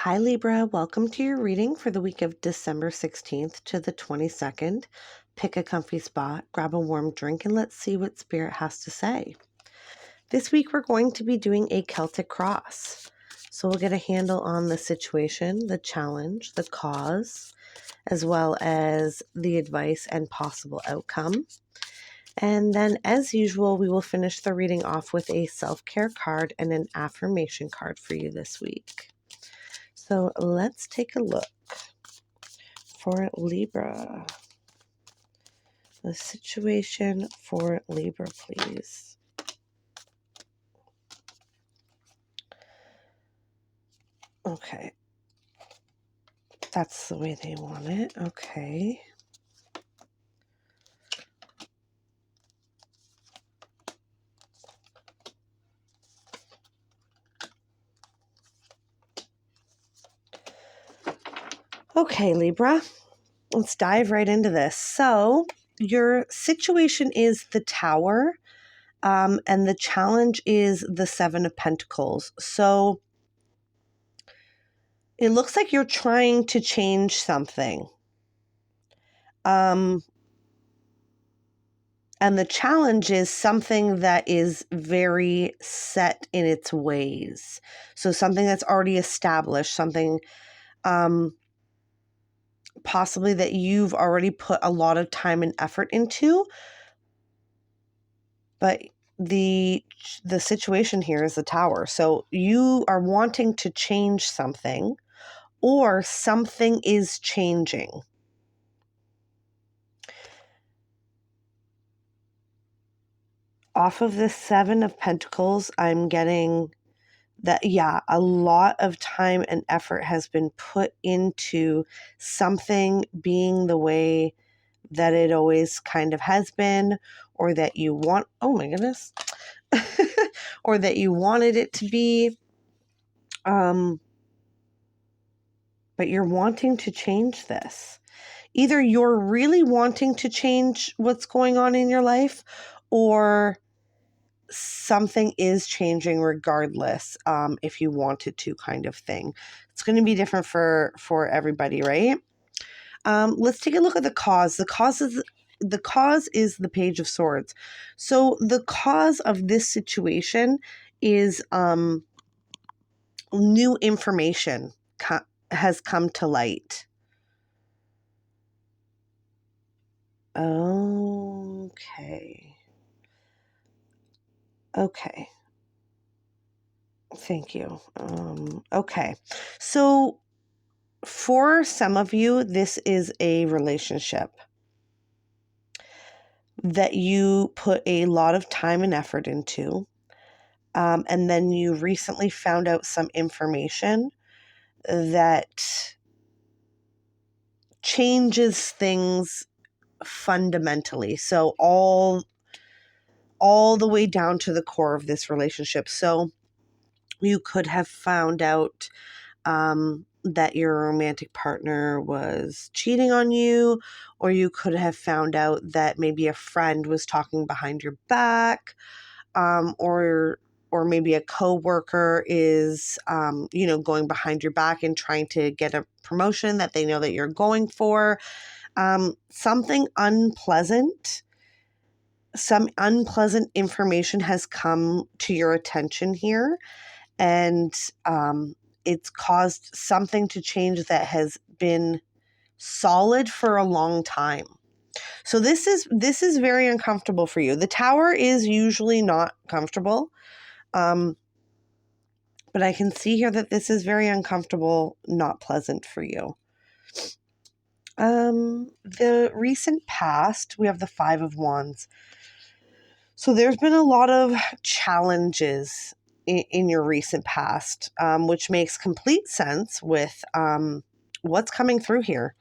Hi Libra, welcome to your reading for the week of December 16th to the 22nd. Pick a comfy spot, grab a warm drink, and let's see what Spirit has to say. This week we're going to be doing a Celtic cross. So we'll get a handle on the situation, the challenge, the cause, as well as the advice and possible outcome. And then, as usual, we will finish the reading off with a self-care card and an affirmation card for you this week. So let's take a look for Libra. The situation for Libra, please. Okay. That's the way they want it. Okay. Okay, Libra. Let's dive right into this. So your situation is the Tower, and the challenge is the Seven of Pentacles. So it looks like you're trying to change something. And the challenge is something that is very set in its ways. So something that's already established, something possibly that you've already put a lot of time and effort into. But the situation here is the Tower. So you are wanting to change something, or something is changing. Off of the Seven of Pentacles, I'm getting that, yeah, a lot of time and effort has been put into something being the way that it always kind of has been, or that you want, oh my goodness, or that you wanted it to be. But you're wanting to change this. Either you're really wanting to change what's going on in your life, or something is changing regardless, if you wanted to, kind of thing. It's going to be different for everybody, right? Let's take a look at the cause. The cause is the Page of Swords. So the cause of this situation is new information has come to light. Okay. Thank you. Okay. So for some of you, this is a relationship that you put a lot of time and effort into. And then you recently found out some information that changes things fundamentally. So all the way down to the core of this relationship. So you could have found out that your romantic partner was cheating on you, or you could have found out that maybe a friend was talking behind your back, or maybe a coworker is, going behind your back and trying to get a promotion that they know that you're going for. Something unpleasant. Some unpleasant information has come to your attention here, and it's caused something to change that has been solid for a long time. So this is very uncomfortable for you. The Tower is usually not comfortable, but I can see here that this is very uncomfortable, not pleasant for you. The recent past, we have the Five of Wands. So there's been a lot of challenges in your recent past, which makes complete sense with what's coming through here.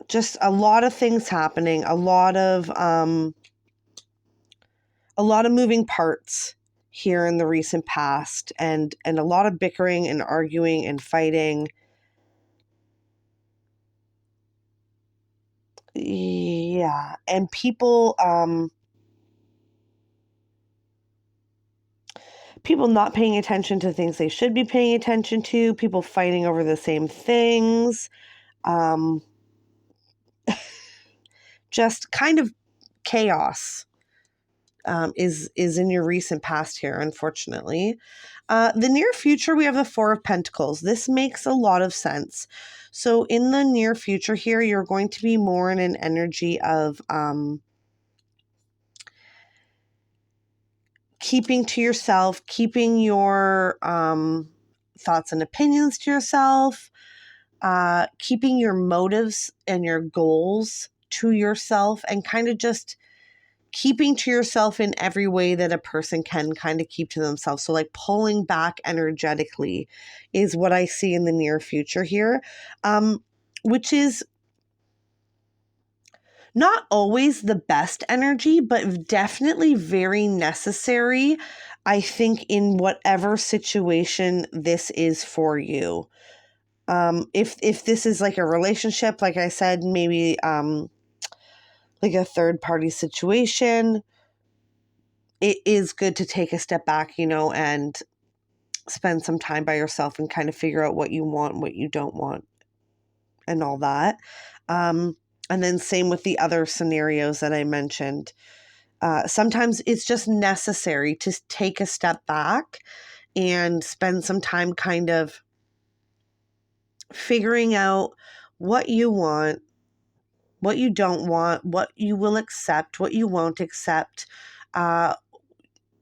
Just a lot of things happening, a lot of moving parts here in the recent past, and a lot of bickering and arguing and fighting. Yeah, and people people not paying attention to things they should be paying attention to, people fighting over the same things, just kind of chaos is in your recent past here, unfortunately. The near future, we have the Four of Pentacles. This makes a lot of sense. So in the near future here, you're going to be more in an energy of keeping to yourself, keeping your thoughts and opinions to yourself, keeping your motives and your goals to yourself, and kind of just keeping to yourself in every way that a person can kind of keep to themselves. So like pulling back energetically is what I see in the near future here, which is not always the best energy, but definitely very necessary, I think, in whatever situation this is for you. If this is like a relationship, like I said, maybe like a third party situation, it is good to take a step back, and spend some time by yourself and kind of figure out what you want, what you don't want, and all that. And then same with the other scenarios that I mentioned. Sometimes it's just necessary to take a step back and spend some time kind of figuring out what you want, what you don't want, what you will accept, what you won't accept,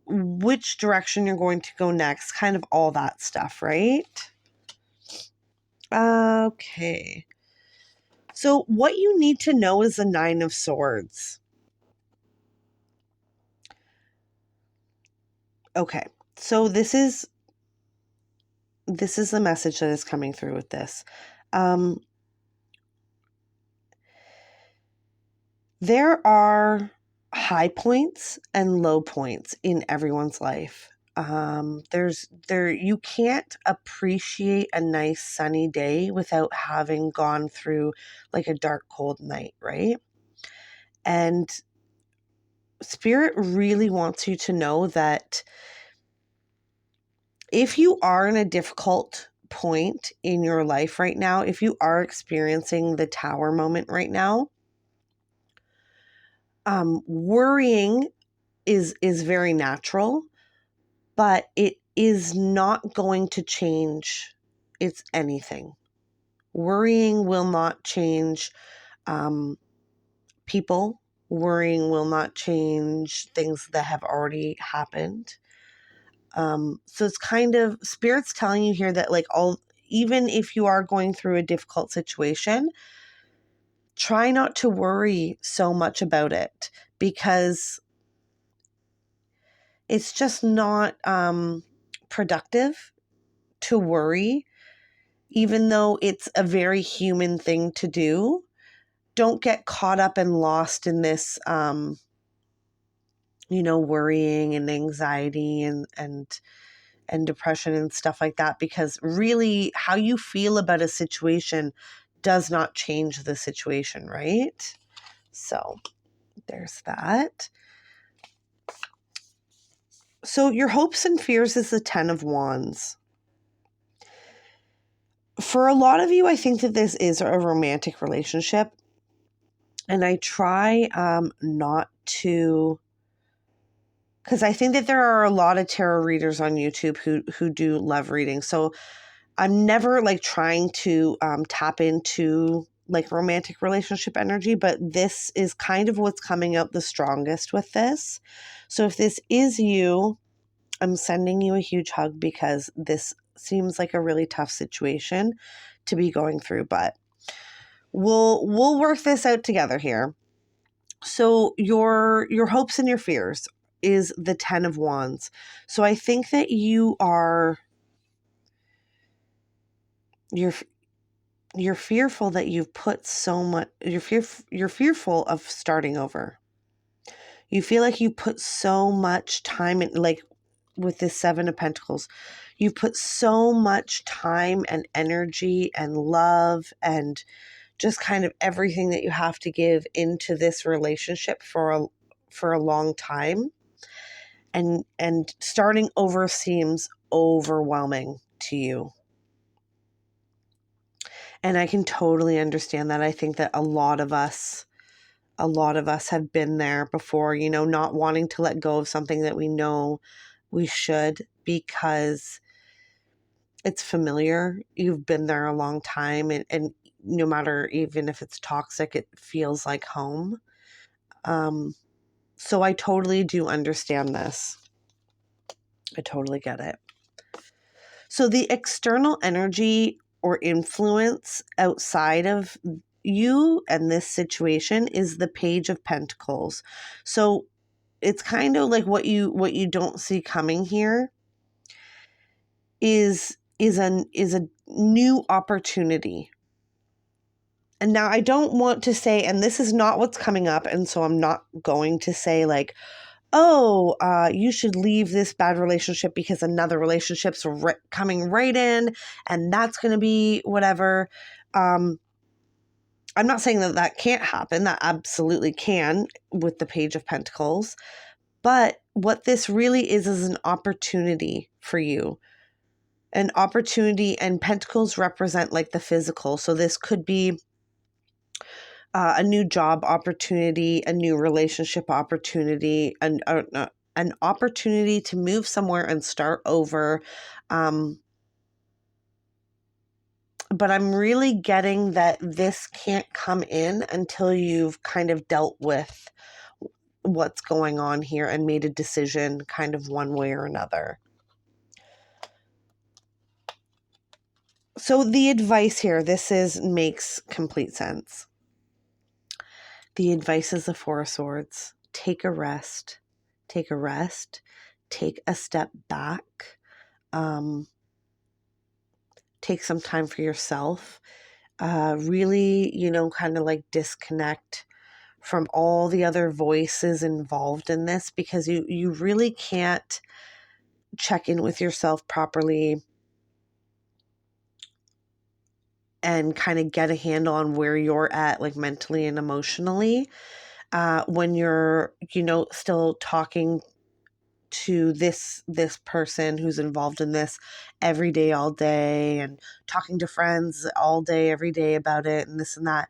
which direction you're going to go next, kind of all that stuff, right? Okay. So what you need to know is the Nine of Swords. Okay. So this is the message that is coming through with this. There are high points and low points in everyone's life. You can't appreciate a nice sunny day without having gone through like a dark, cold night, right? And Spirit really wants you to know that if you are in a difficult point in your life right now, if you are experiencing the Tower moment right now, worrying is very natural, but it is not going to change it's anything. Worrying will not change people. Worrying will not change things that have already happened. So it's kind of Spirit's telling you here that even if you are going through a difficult situation, try not to worry so much about it, because it's just not productive to worry, even though it's a very human thing to do. Don't get caught up and lost in this, worrying and anxiety and depression and stuff like that, because really how you feel about a situation does not change the situation, right? So there's that. So your hopes and fears is the 10 of Wands. For a lot of you, I think that this is a romantic relationship. And I try not to, because I think that there are a lot of tarot readers on YouTube who do love reading. So I'm never trying to tap into romantic relationship energy, but this is kind of what's coming out the strongest with this. So if this is you, I'm sending you a huge hug, because this seems like a really tough situation to be going through, but we'll work this out together here. So your hopes and your fears is the 10 of Wands. So I think that you're fearful that you've put so much, you're fearful of starting over. You feel like you put so much time in, with this 7 of Pentacles, you've put so much time and energy and love and just kind of everything that you have to give into this relationship for a long time. and starting over seems overwhelming to you. And I can totally understand that. I think that a lot of us have been there before, not wanting to let go of something that we know we should because it's familiar. You've been there a long time, and no matter, even if it's toxic, it feels like home. So I totally do understand this. I totally get it. So the external energy or influence outside of you and this situation is the Page of Pentacles. So it's kind of like what you don't see coming here is a new opportunity. And now I don't want to say, and this is not what's coming up, and so I'm not going to say like, oh, you should leave this bad relationship because another relationship's coming right in, and that's going to be whatever. I'm not saying that can't happen. That absolutely can with the Page of Pentacles. But what this really is an opportunity for you. An opportunity, and pentacles represent like the physical. So this could be a new job opportunity, a new relationship opportunity, an opportunity to move somewhere and start over. But I'm really getting that this can't come in until you've kind of dealt with what's going on here and made a decision kind of one way or another. So the advice here, makes complete sense. The advice is the Four of Swords. Take a rest. Take a rest. Take a step back. Take some time for yourself. Really, kind of like disconnect from all the other voices involved in this, because you really can't check in with yourself properly and kind of get a handle on where you're at, like mentally and emotionally, when you're, still talking to this person who's involved in this every day, all day, and talking to friends all day, every day about it and this and that.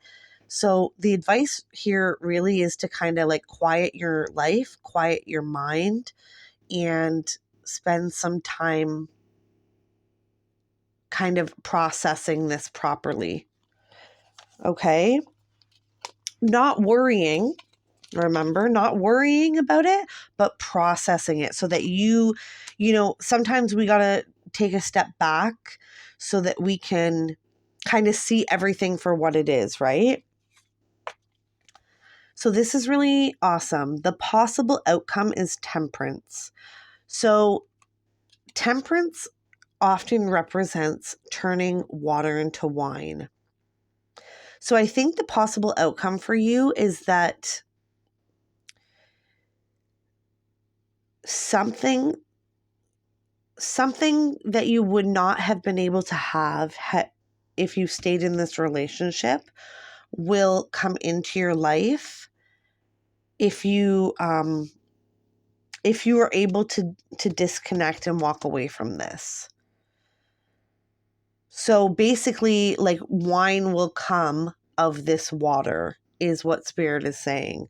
So the advice here really is to kind of like quiet your life, quiet your mind, and spend some time kind of processing this properly. Okay? Not worrying. Remember, not worrying about it, but processing it so that sometimes we got to take a step back so that we can kind of see everything for what it is, right? So this is really awesome. The possible outcome is temperance. So temperance often represents turning water into wine. So I think the possible outcome for you is that something that you would not have been able to have if you stayed in this relationship will come into your life if you are able to disconnect and walk away from this. So basically, like, wine will come of this water is what Spirit is saying.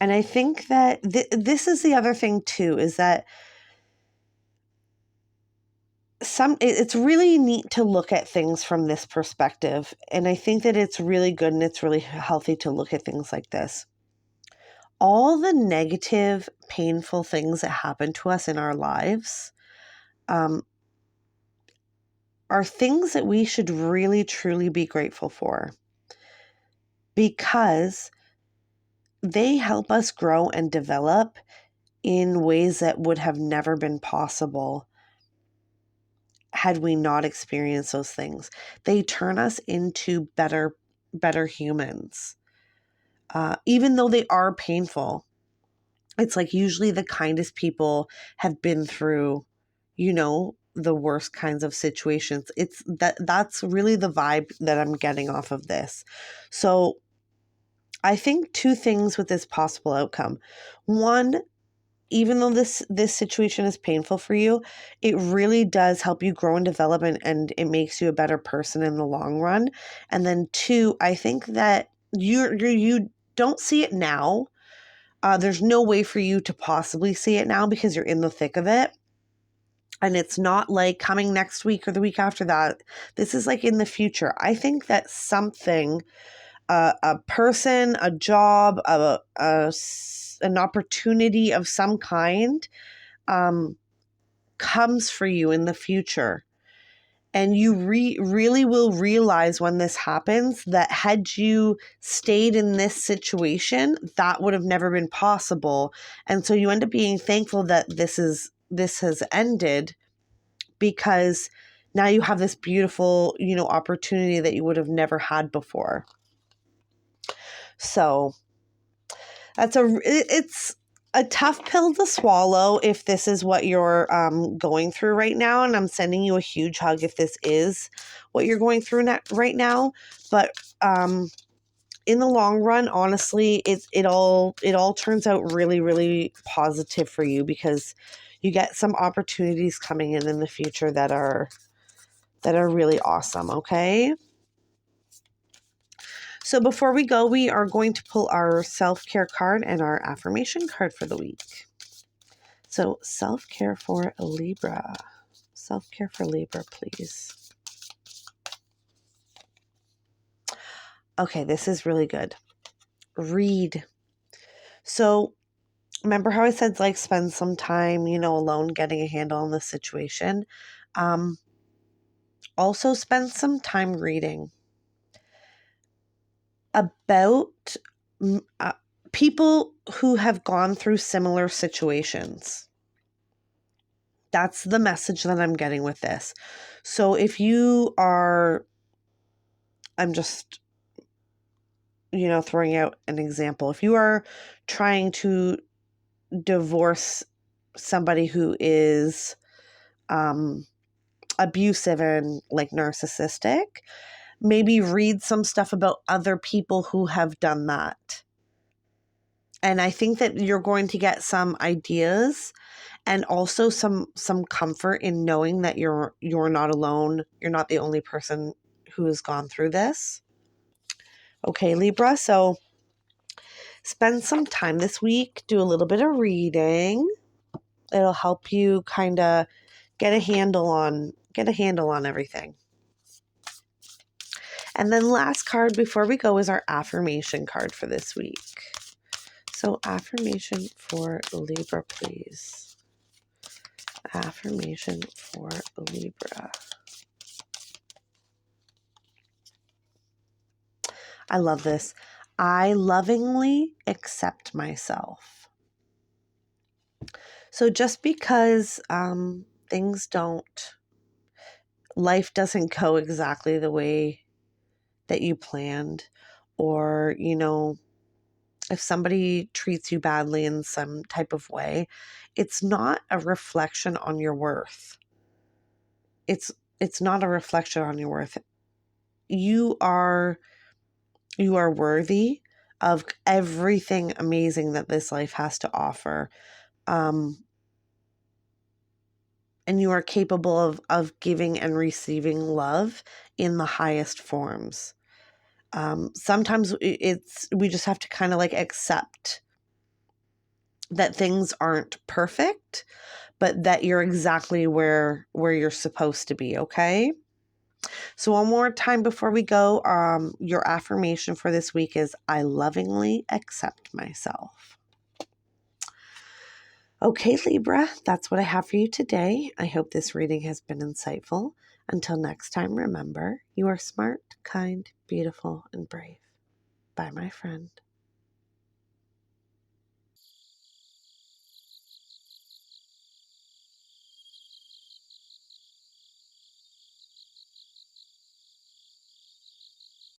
And I think that this is the other thing too, is that it's really neat to look at things from this perspective. And I think that it's really good and it's really healthy to look at things like this. All the negative, painful things that happen to us in our lives are things that we should really, truly be grateful for, because they help us grow and develop in ways that would have never been possible had we not experienced those things. They turn us into better humans. Even though they are painful, it's like usually the kindest people have been through, the worst kinds of situations. That's really the vibe that I'm getting off of this. So I think two things with this possible outcome. One, even though this situation is painful for you, it really does help you grow and develop, and it makes you a better person in the long run. And then two, I think that you don't see it now. There's no way for you to possibly see it now because you're in the thick of it. And it's not like coming next week or the week after that. This is like in the future. I think that something, a person, a job, an opportunity of some kind comes for you in the future. And you really will realize when this happens that had you stayed in this situation, that would have never been possible. And so you end up being thankful that this has ended, because now you have this beautiful, opportunity that you would have never had before. So it's a tough pill to swallow if this is what you're going through right now. And I'm sending you a huge hug if this is what you're going through right now. But in the long run, honestly, it all turns out really, really positive for you, because you get some opportunities coming in the future that are really awesome. Okay. So before we go, we are going to pull our self-care card and our affirmation card for the week. So self-care for Libra. Self-care for Libra, please. Okay, this is really good. Read. So remember how I said, like, spend some time, alone getting a handle on the situation. Also spend some time reading about people who have gone through similar situations. That's the message that I'm getting with this. So if you are, I'm just, throwing out an example. If you are trying to divorce somebody who is abusive and like narcissistic, maybe read some stuff about other people who have done that. And I think that you're going to get some ideas and also some comfort in knowing that you're not alone. You're not the only person who has gone through this. Okay, Libra. So spend some time this week, do a little bit of reading. It'll help you kind of get a handle on everything. And then last card before we go is our affirmation card for this week. So affirmation for Libra, please. Affirmation for Libra. I love this. I lovingly accept myself. So just because life doesn't go exactly the way that you planned, or, if somebody treats you badly in some type of way, it's not a reflection on your worth. It's not a reflection on your worth. You are worthy of everything amazing that this life has to offer. And you are capable of giving and receiving love in the highest forms. Sometimes we just have to kind of like accept that things aren't perfect, but that you're exactly where you're supposed to be. Okay. So one more time before we go, your affirmation for this week is, I lovingly accept myself. Okay, Libra, that's what I have for you today. I hope this reading has been insightful. Until next time, remember, you are smart, kind, beautiful, and brave. Bye, my friend.